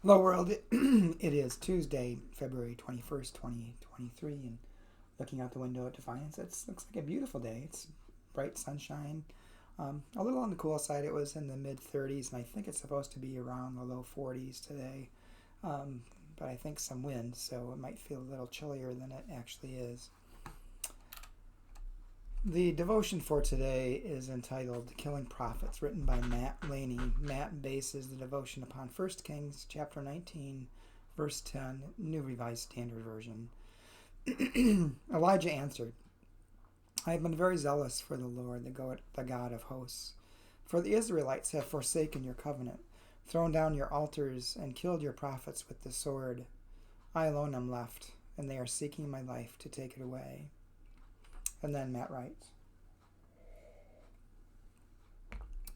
Hello, world. It is Tuesday, February 21st, 2023, and looking out the window at Defiance, it looks like a beautiful day. It's bright sunshine. A little on the cool side. It was in the mid 30s, and I think it's supposed to be around the low 40s today. Um, but I think some wind, so it might feel a little chillier than it actually is. The devotion for today is entitled Killing Prophets, written by Matt Laney. Matt bases the devotion upon 1 Kings chapter 19, verse 10, New Revised Standard Version. Elijah answered, I have been very zealous for the Lord, the God of hosts. For the Israelites have forsaken your covenant, thrown down your altars, and killed your prophets with the sword. I alone am left, and they are seeking my life to take it away. And then Matt writes,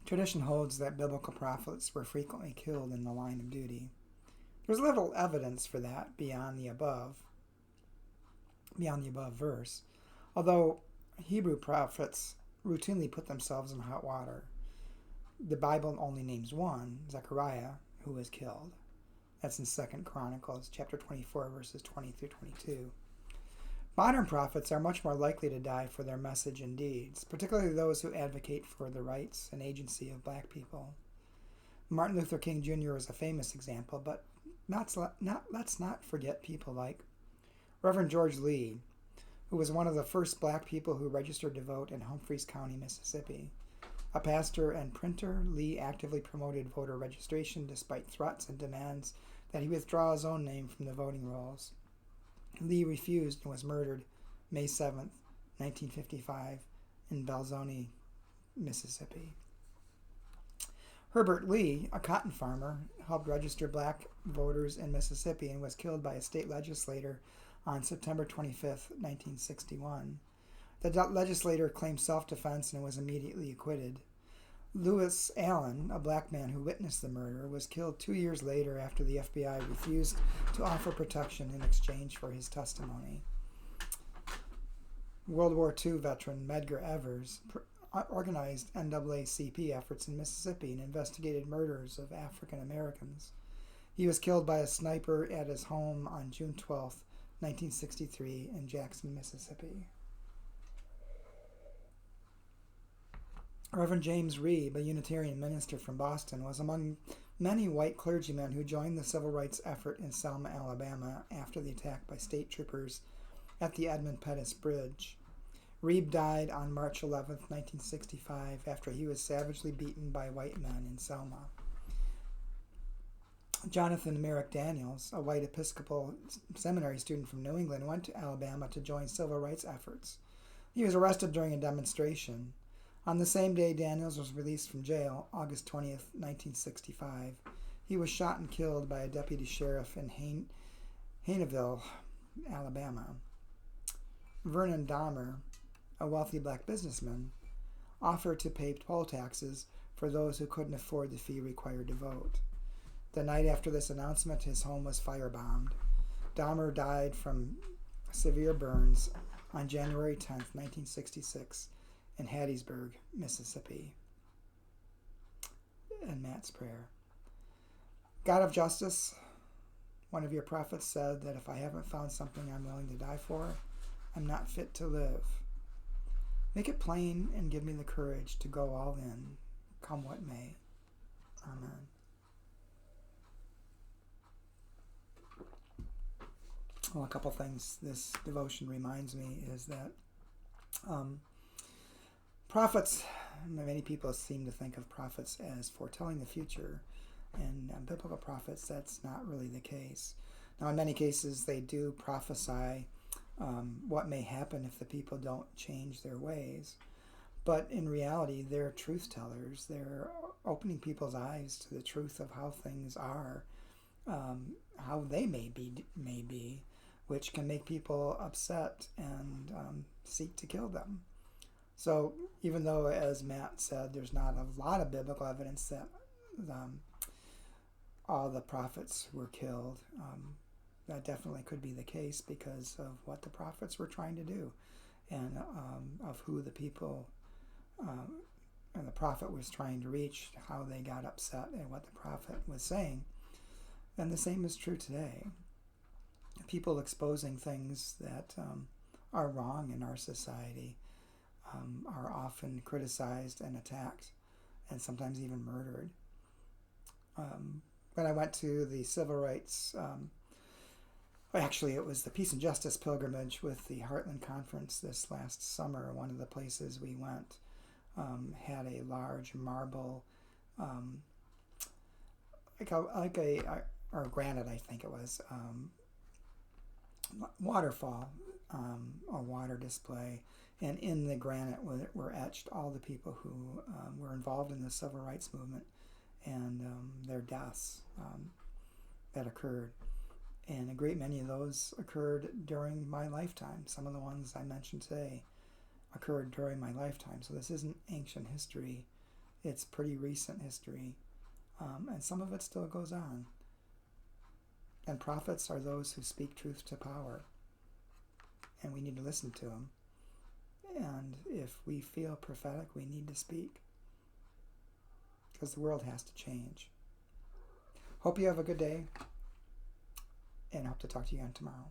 tradition holds that biblical prophets were frequently killed in the line of duty. There's little evidence for that beyond the above verse, although Hebrew prophets routinely put themselves in hot water. The Bible only names one, Zechariah, who was killed. That's in 2 Chronicles chapter 24, verses 20 through 22. Modern prophets are much more likely to die for their message and deeds, particularly those who advocate for the rights and agency of black people. Martin Luther King Jr. is a famous example, but let's not forget people like Reverend George Lee, who was one of the first black people who registered to vote in Humphreys County, Mississippi. A pastor and printer, Lee actively promoted voter registration despite threats and demands that he withdraw his own name from the voting rolls. Lee refused and was murdered May 7th, 1955, in Belzoni, Mississippi. Herbert Lee, a cotton farmer, helped register black voters in Mississippi and was killed by a state legislator on September 25th, 1961. The legislator claimed self-defense and was immediately acquitted. Lewis Allen, a black man who witnessed the murder, was killed 2 years later after the FBI refused to offer protection in exchange for his testimony. World War II veteran Medgar Evers organized NAACP efforts in Mississippi and investigated murders of African Americans. He was killed by a sniper at his home on June 12, 1963, in Jackson, Mississippi. Reverend James Reeb, a Unitarian minister from Boston, was among many white clergymen who joined the civil rights effort in Selma, Alabama after the attack by state troopers at the Edmund Pettus Bridge. Reeb died on March 11, 1965, after he was savagely beaten by white men in Selma. Jonathan Merrick Daniels, a white Episcopal seminary student from New England, went to Alabama to join civil rights efforts. He was arrested during a demonstration. On the same day Daniels was released from jail, August 20th, 1965, he was shot and killed by a deputy sheriff in Hayneville, Alabama. Vernon Dahmer, a wealthy black businessman, offered to pay poll taxes for those who couldn't afford the fee required to vote. The night after this announcement, his home was firebombed. Dahmer died from severe burns on January 10th, 1966, in Hattiesburg, Mississippi. And Matt's prayer. God of justice, one of your prophets said that if I haven't found something I'm willing to die for, I'm not fit to live. Make it plain and give me the courage to go all in, come what may. Amen. Well, a couple things this devotion reminds me is that prophets, many people seem to think of prophets as foretelling the future, and biblical prophets, that's not really the case. Now, in many cases, they do prophesy what may happen if the people don't change their ways. But in reality, they're truth tellers. They're opening people's eyes to the truth of how things are, how they may be, which can make people upset and seek to kill them. So even though, as Matt said, there's not a lot of biblical evidence that all the prophets were killed, that definitely could be the case because of what the prophets were trying to do and of who the people and the prophet was trying to reach, how they got upset and what the prophet was saying. And the same is true today. People exposing things that are wrong in our society are often criticized and attacked, and sometimes even murdered. When I went to the civil rights, actually it was the Peace and Justice pilgrimage with the Heartland Conference this last summer, one of the places we went had a large marble, or granite, I think it was, waterfall, a water display, and in the granite were etched all the people who were involved in the civil rights movement and their deaths that occurred. And a great many of those occurred during my lifetime. Some of the ones I mentioned today occurred during my lifetime. So this isn't ancient history. It's pretty recent history. And some of it still goes on. And prophets are those who speak truth to power. And we need to listen to them. And if we feel prophetic, we need to speak. Because the world has to change. Hope you have a good day. And hope to talk to you again tomorrow.